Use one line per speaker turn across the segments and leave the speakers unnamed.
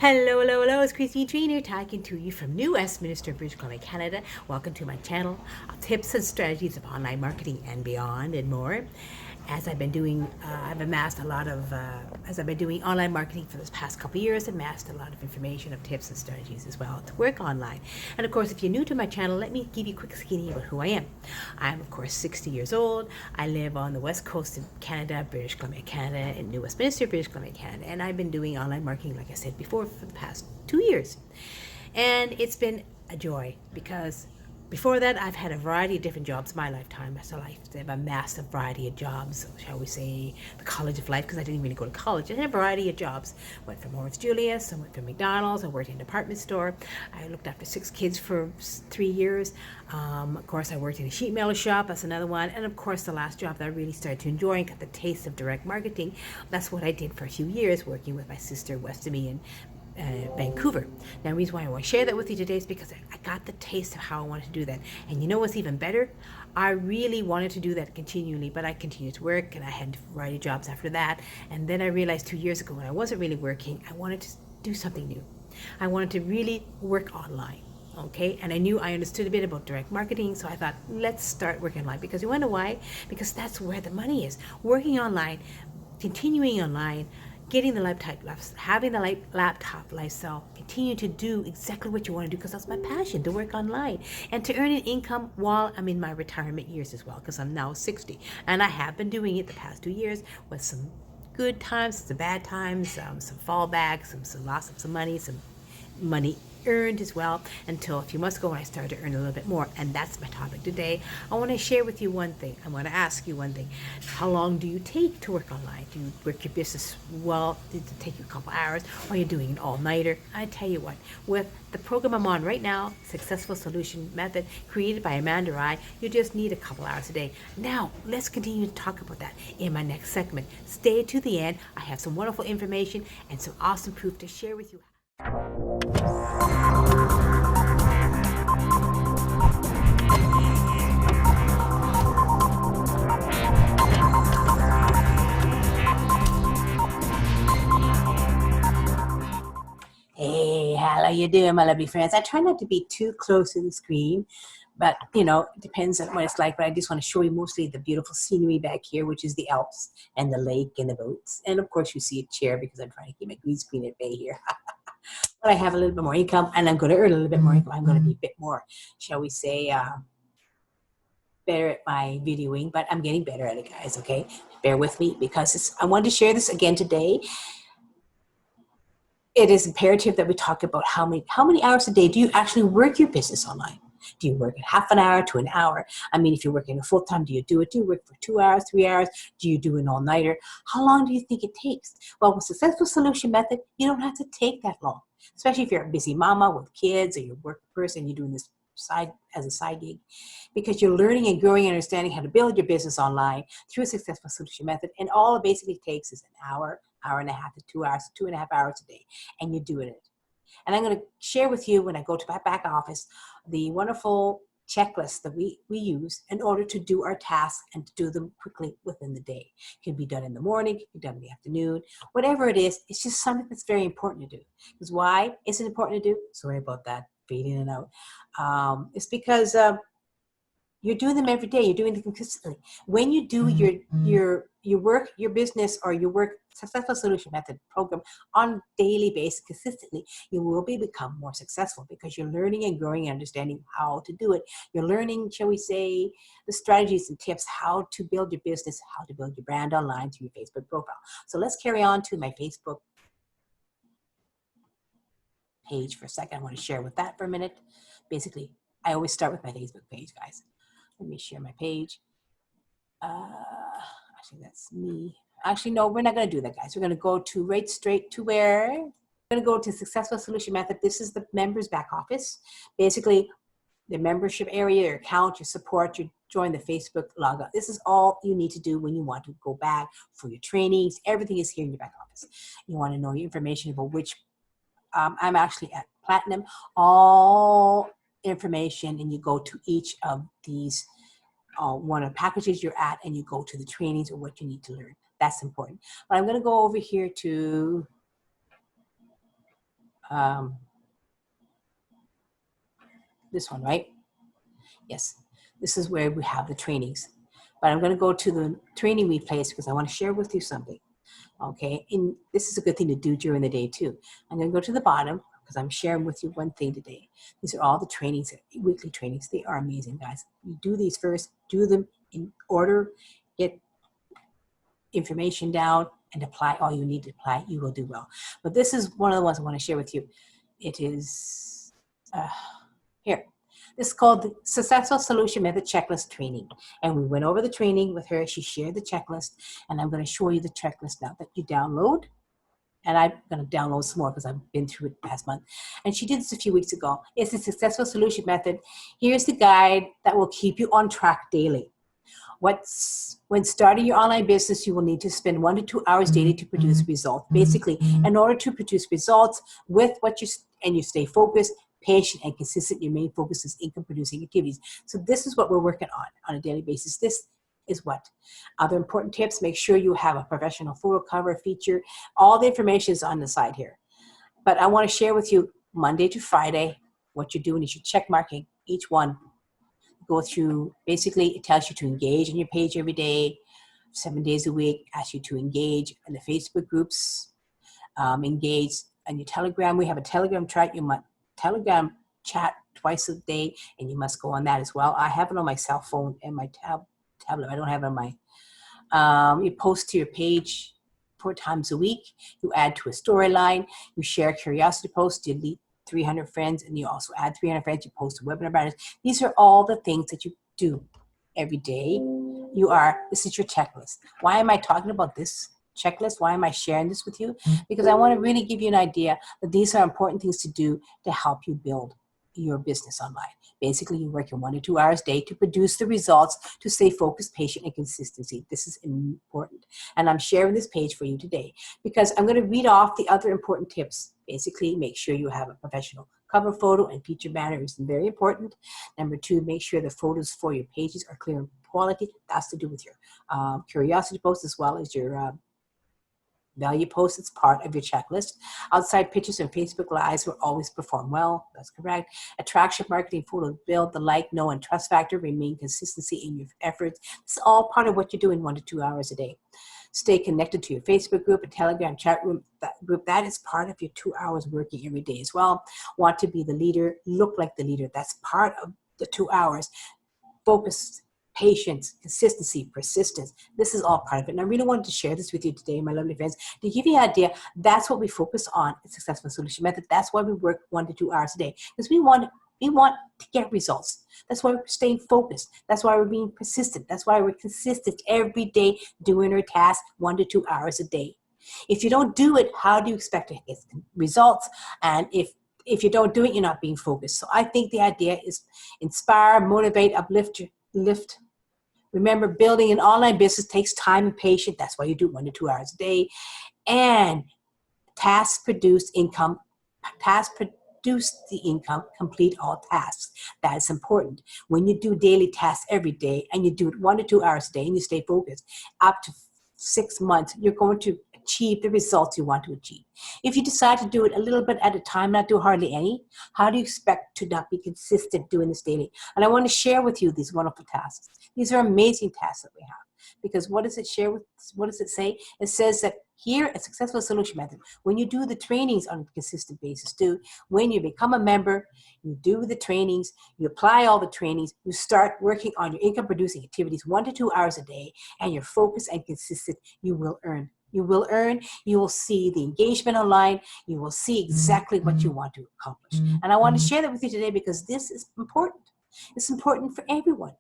Hello, hello, hello. It's Christine Trainer talking to you from New Westminster, British Columbia, Canada. Welcome to my channel, tips and strategies of online marketing and beyond and more. As I've been doing, I've amassed a lot of, as I've been doing online marketing for this past couple of years, amassed a lot of information of tips and strategies as well to work online. And of course, if you're new to my channel, let me give you a quick skinny about who I am. I'm, of course, 60 years old. I live on the west coast of Canada, British Columbia, Canada, in New Westminster, British Columbia, Canada. And I've been doing online marketing, like I said before, for the past 2 years. And it's been a joy because before that, I've had a variety of different jobs in my lifetime. So I've a massive variety of jobs, shall we say, the college of life, because I didn't really go to college. I had a variety of jobs. Went from Lawrence Julius, I went from McDonald's, I worked in a department store. I looked after 6 kids for 3 years. Of course, I worked in a sheet metal shop, that's another one. And of course, the last job that I really started to enjoy and got the taste of direct marketing, that's what I did for a few years, working with my sister west of me in Vancouver. Now, the reason why I want to share that with you today is because I got the taste of how I wanted to do that. And you know what's even better? I really wanted to do that continually, but I continued to work and I had a variety of jobs after that. And then I realized 2 years ago when I wasn't really working, I wanted to do something new. I wanted to really work online. Okay, and I knew I understood a bit about direct marketing, so I thought, let's start working online. Because you wonder why? Because that's where the money is. Working online, continuing online, getting the laptop, having the laptop lifestyle, continue to do exactly what you want to do, because that's my passion, to work online and to earn an income while I'm in my retirement years as well, because I'm now 60 and I have been doing it the past 2 years with some good times, some bad times, some fallbacks, some loss of some money earned as well, until a few months ago when I started to earn a little bit more. And that's my topic today. I want to share with you one thing. I want to ask you one thing. How long do you take to work online? Do you work your business well? Did it take you a couple hours? Or are you doing an all-nighter? I tell you what, with the program I'm on right now, Successful Solution Method, created by Amanda Wray, you just need a couple hours a day. Now, let's continue to talk about that in my next segment. Stay to the end. I have some wonderful information and some awesome proof to share with you. Hey, how you doing, my lovely friends? I try not to be too close to the screen, but you know, it depends on what it's like. But I just want to show you mostly the beautiful scenery back here, which is the Alps and the lake and the boats. And of course, you see a chair because I'm trying to keep my green screen at bay here. But I have a little bit more income, and I'm going to earn a little bit more income. I'm going to be a bit more, shall we say, better at my videoing, but I'm getting better at it, guys. Okay, bear with me because I wanted to share this again today. It is imperative that we talk about how many hours a day do you actually work your business online? Do you work half an hour to an hour? I mean, if you're working a full time, do you do it? Do you work for 2 hours, 3 hours? Do you do an all-nighter? How long do you think it takes? Well, with Successful Solution Method, you don't have to take that long, especially if you're a busy mama with kids or you're a work person, you're doing this as a side gig, because you're learning and growing and understanding how to build your business online through a Successful Solution Method. And all it basically takes is an hour, hour and a half to 2 hours, 2.5 hours a day, and you're doing it. And I'm going to share with you, when I go to my back office, the wonderful checklist that we use in order to do our tasks and to do them quickly within the day. It can be done in the morning, it can be done in the afternoon, whatever it is. It's just something that's very important to do. Because why is it important to do? Sorry about that, fading in and out. It's because you're doing them every day. You're doing them consistently. When you do your work, your business, or your work Successful Solution Method program on daily basis consistently, you will become more successful because you're learning and growing and understanding how to do it. You're learning, shall we say, the strategies and tips, how to build your business, how to build your brand online through your Facebook profile. So let's carry on to my Facebook page for a second. I want to share with that for a minute. Basically, I always start with my Facebook page, guys. Let me share my page. Actually, that's me. Actually, no, we're not going to do that, guys. We're going to go to right straight to where? We're going to go to Successful Solution Method. This is the members back office. Basically, the membership area, your account, your support, you join the Facebook logout. This is all you need to do when you want to go back for your trainings. Everything is here in your back office. You want to know your information about which, I'm actually at Platinum, all information, and you go to each of these one of the packages you're at, and you go to the trainings or what you need to learn. That's important. But I'm going to go over here to this one, right? Yes, this is where we have the trainings. But I'm going to go to the training replays because I want to share with you something. Okay, and this is a good thing to do during the day too. I'm going to go to the bottom because I'm sharing with you one thing today. These are all the trainings, weekly trainings. They are amazing, guys. You do these first, do them in order, get information down, and apply all you need to apply. You will do well. But this is one of the ones I want to share with you. It is here. This is called the Successful Solution Method Checklist Training. And we went over the training with her. She shared the checklist. And I'm going to show you the checklist now that you download. And I'm going to download some more because I've been through it past month. And she did this a few weeks ago. It's the Successful Solution Method. Here's the guide that will keep you on track daily. When starting your online business, you will need to spend 1 to 2 hours daily to produce results. Basically, in order to produce results with you stay focused, patient, and consistent, your main focus is income producing activities. So this is what we're working on a daily basis. This is what other important tips. Make sure you have a professional photo cover feature. All the information is on the side here. But I want to share with you Monday to Friday what you're doing is you're check marking each one. Go through, basically it tells you to engage in your page every day, 7 days a week, asks you to engage in the Facebook groups, engage on your Telegram. We have a Telegram chat twice a day, and you must go on that as well. I have it on my cell phone and my tablet. I don't have it on my, you post to your page 4 times a week. You add to a storyline. You share curiosity posts. You delete 300 friends, and you also add 300 friends. You post a webinar banners. These are all the things that you do every day. This is your checklist. Why am I talking about this checklist? Why am I sharing this with you? Because I want to really give you an idea that these are important things to do to help you build your business online. Basically, you work 1 to 2 hours a day to produce the results, to stay focused, patient, and consistency. This is important. And I'm sharing this page for you today because I'm going to read off the other important tips. Basically, make sure you have a professional cover photo and feature banner is very important. Number 2, make sure the photos for your pages are clear and quality. That's to do with your curiosity posts as well as your value posts. It's part of your checklist. Outside pictures and Facebook Lives will always perform well. That's correct. Attraction marketing photos build the like, know, and trust factor. Remain consistency in your efforts. It's all part of what you're doing 1 to 2 hours a day. Stay connected to your Facebook group, a Telegram chat room. That is part of your 2 hours working every day as well. Want to be the leader, look like the leader. That's part of the 2 hours. Focus, patience, consistency, persistence. This is all part of it. And I really wanted to share this with you today, my lovely friends, to give you an idea. That's what we focus on in Successful Solution Method. That's why we work 1 to 2 hours a day, because we want to get results. That's why we're staying focused. That's why we're being persistent. That's why we're consistent every day doing our tasks 1 to 2 hours a day. If you don't do it, how do you expect to get results? And if you don't do it, you're not being focused. So I think the idea is inspire, motivate, uplift. Remember, building an online business takes time and patience. That's why you do 1 to 2 hours a day. And tasks produce income. Tasks produce the income. Complete all tasks. That is important. When you do daily tasks every day and you do it 1 to 2 hours a day and you stay focused, up to 6 months, you're going to achieve the results you want to achieve. If you decide to do it a little bit at a time, not do hardly any, how do you expect to not be consistent doing this daily? And I want to share with you these wonderful tasks. These are amazing tasks that we have. Because what does it say? It says that here at Successful Solution Method, when you do the trainings on a consistent basis, when you become a member, you do the trainings, you apply all the trainings, you start working on your income producing activities 1 to 2 hours a day, and you're focused and consistent, you will earn. You will earn, you will see the engagement online, you will see exactly what you want to accomplish. And I want to share that with you today because this is important. It's important for everyone.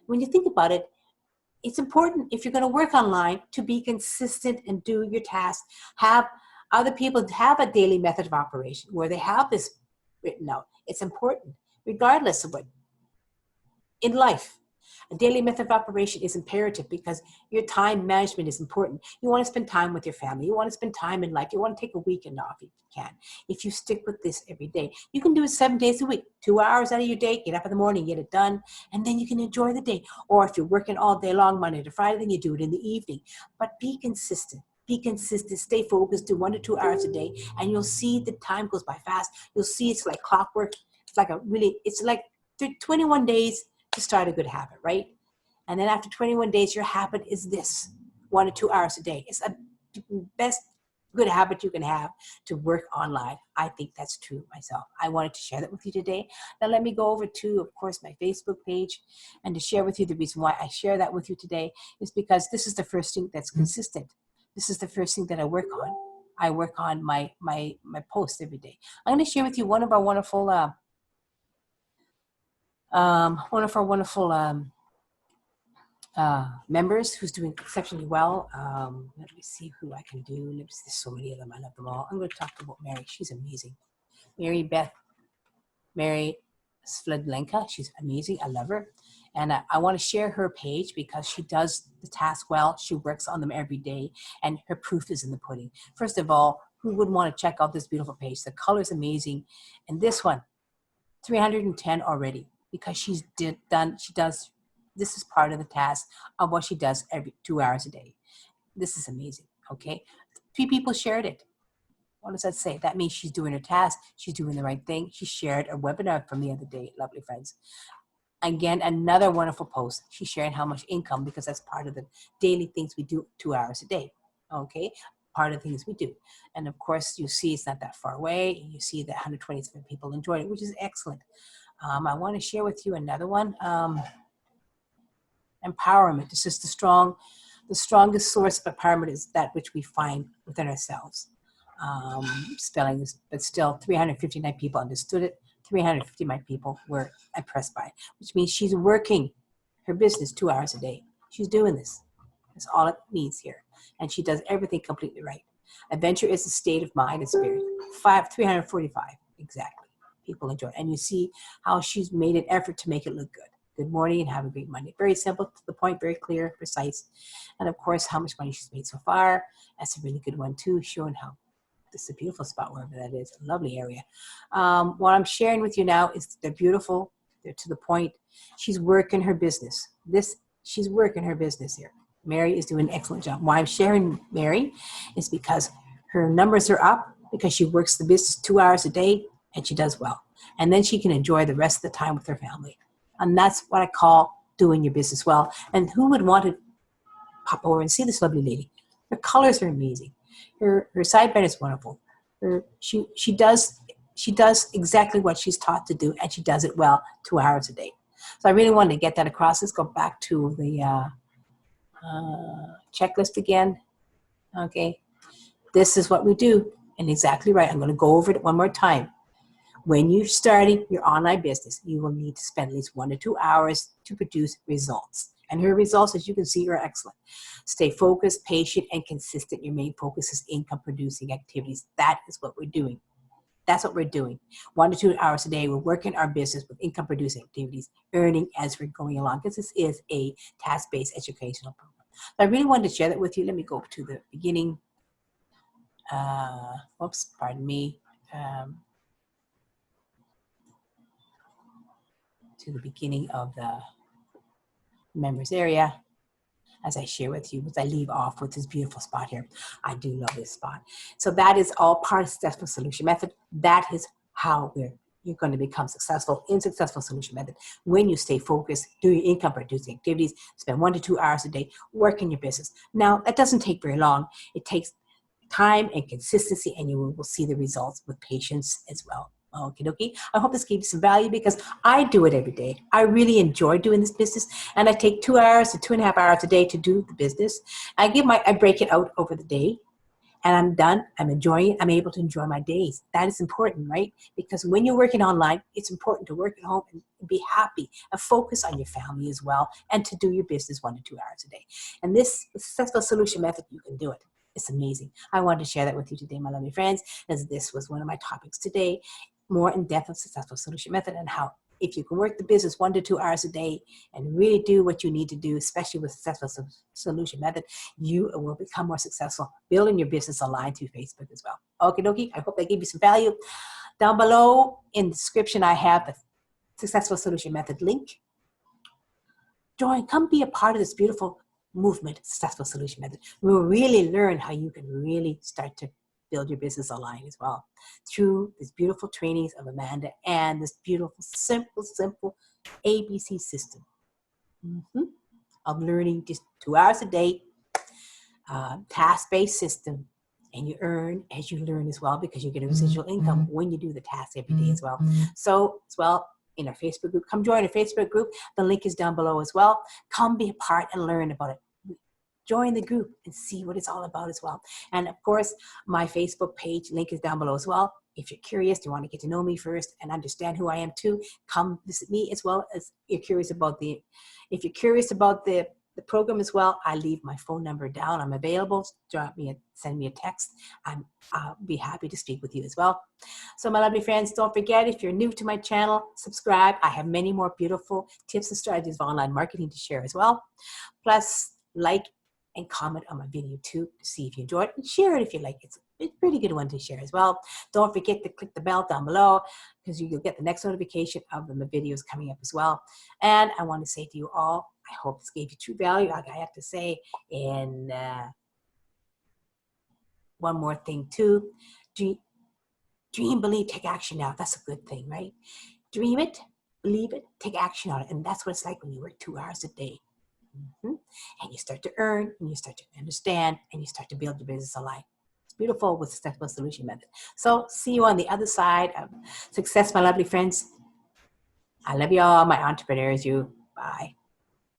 When you think about it, it's important if you're going to work online to be consistent and do your tasks. Have other people have a daily method of operation where they have this written out. It's important, regardless of what in life. A daily method of operation is imperative because your time management is important. You want to spend time with your family. You want to spend time in life. You want to take a weekend off if you can. If you stick with this every day, you can do it 7 days a week, 2 hours out of your day, get up in the morning, get it done, and then you can enjoy the day. Or if you're working all day long, Monday to Friday, then you do it in the evening. But be consistent. Be consistent, stay focused, do 1 to 2 hours a day, and you'll see the time goes by fast. You'll see it's like clockwork. It's like 21 days to start a good habit, right? And then after 21 days, your habit is this, 1 to 2 hours a day. It's a best good habit you can have to work online. I think that's true myself. I wanted to share that with you today. Now let me go over to, of course, my Facebook page, and to share with you the reason why I share that with you today is because this is the first thing that's consistent. This is the first thing that I work on. I work on my posts every day. I'm going to share with you one of our wonderful members who's doing exceptionally well. Let me see who I can do. There's so many of them. I love them all. I'm going to talk about Mary. She's amazing. Mary Svedlenka. She's amazing. I love her. And I want to share her page because she does the task well. She works on them every day, and her proof is in the pudding. First of all, who wouldn't want to check out this beautiful page? The color is amazing. And this one, 310 already, because she does, this is part of the task of what she does every 2 hours a day. This is amazing, okay? 3 people shared it. What does that say? That means she's doing her task. She's doing the right thing. She shared a webinar from the other day, lovely friends. Again, another wonderful post. She's sharing how much income, because that's part of the daily things we do 2 hours a day, okay? Part of the things we do. And of course, you see it's not that far away. You see that 127 people enjoyed it, which is excellent. I want to share with you another one. Empowerment. This is the strongest source of empowerment is that which we find within ourselves. Spelling is, but still 359 people understood it. 359 people were impressed by it, which means she's working her business 2 hours a day. She's doing this. That's all it needs here. And she does everything completely right. Adventure is a state of mind and spirit. 345, exactly. People enjoy it. And you see how she's made an effort to make it look good. Good morning and have a great Monday. Very simple, to the point, very clear, precise. And of course, how much money she's made so far. That's a really good one too, showing how this is a beautiful spot, wherever that is, a lovely area. What I'm sharing with you now is they're beautiful, they're to the point. She's working her business. She's working her business here. Mary is doing an excellent job. Why I'm sharing Mary is because her numbers are up, because she works the business 2 hours a day, and she does well. And then she can enjoy the rest of the time with her family. And that's what I call doing your business well. And who would want to pop over and see this lovely lady? Her colors are amazing. Her sideband is wonderful. She does exactly what she's taught to do, and she does it well 2 hours a day. So I really wanted to get that across. Let's go back to the checklist again. Okay, this is what we do, and exactly right. I'm going to go over it one more time. When you're starting your online business, you will need to spend at least 1 to 2 hours to produce results. And her results, as you can see, are excellent. Stay focused, patient, and consistent. Your main focus is income-producing activities. That is what we're doing. That's what we're doing. 1 to 2 hours a day, we're working our business with income-producing activities, earning as we're going along, because this is a task-based educational program. So I really wanted to share that with you. Let me go to the beginning. Pardon me. To the beginning of the members area, as I share with you, as I leave off with this beautiful spot here. I do love this spot. So that is all part of Successful Solution Method. That is how you're going to become successful in Successful Solution Method. When you stay focused, do your income producing activities, spend 1 to 2 hours a day, work in your business. Now, that doesn't take very long. It takes time and consistency, and you will see the results with patience as well. Okay, dokie. I hope this gave you some value, because I do it every day. I really enjoy doing this business, and I take 2 hours to 2.5 hours a day to do the business. I break it out over the day, and I'm done. I'm enjoying it. I'm able to enjoy my days. That is important, right? Because when you're working online, it's important to work at home and be happy and focus on your family as well, and to do your business 1 to 2 hours a day. And this Successful Solution Method, you can do it. It's amazing. I wanted to share that with you today, my lovely friends, as this was one of my topics today, more in depth of Successful Solution Method, and how if you can work the business 1 to 2 hours a day and really do what you need to do, especially with Successful Solution Method, you will become more successful building your business online through Facebook as well. Okay, dokie. I hope that gave you some value. Down below in the description, I have the Successful Solution Method link. Come be a part of this beautiful movement, successful solution method. We will really learn how you can really start to build your business online as well through these beautiful trainings of Amanda and this beautiful, simple ABC system of learning just 2 hours a day, task-based system, and you earn as you learn as well, because you get a residual income when you do the task every day as well. So as well, in our Facebook group, come join our Facebook group. The link is down below as well. Come be a part and learn about it. Join the group and see what it's all about as well. And of course, my Facebook page link is down below as well. If you're curious, you want to get to know me first and understand who I am too, come visit me, as well as if you're curious about the program as well. I leave my phone number down. I'm available. Send me a text. I'll be happy to speak with you as well. So my lovely friends, don't forget, if you're new to my channel, subscribe. I have many more beautiful tips and strategies of online marketing to share as well. Plus, like and comment on my video too to see if you enjoyed it, and share it if you like it. It's a pretty good one to share as well. Don't forget to click the bell down below, because you'll get the next notification of the videos coming up as well. And I want to say to you all, I hope this gave you true value, like I have to say. And one more thing too, dream, believe, take action now. That's a good thing, right? Dream it, believe it, take action on it. And that's what it's like when you work 2 hours a day. And you start to earn, and you start to understand, and you start to build your business online. It's beautiful with successful solution method. So see you on the other side of success, my lovely friends. I love you all, my entrepreneurs. Bye.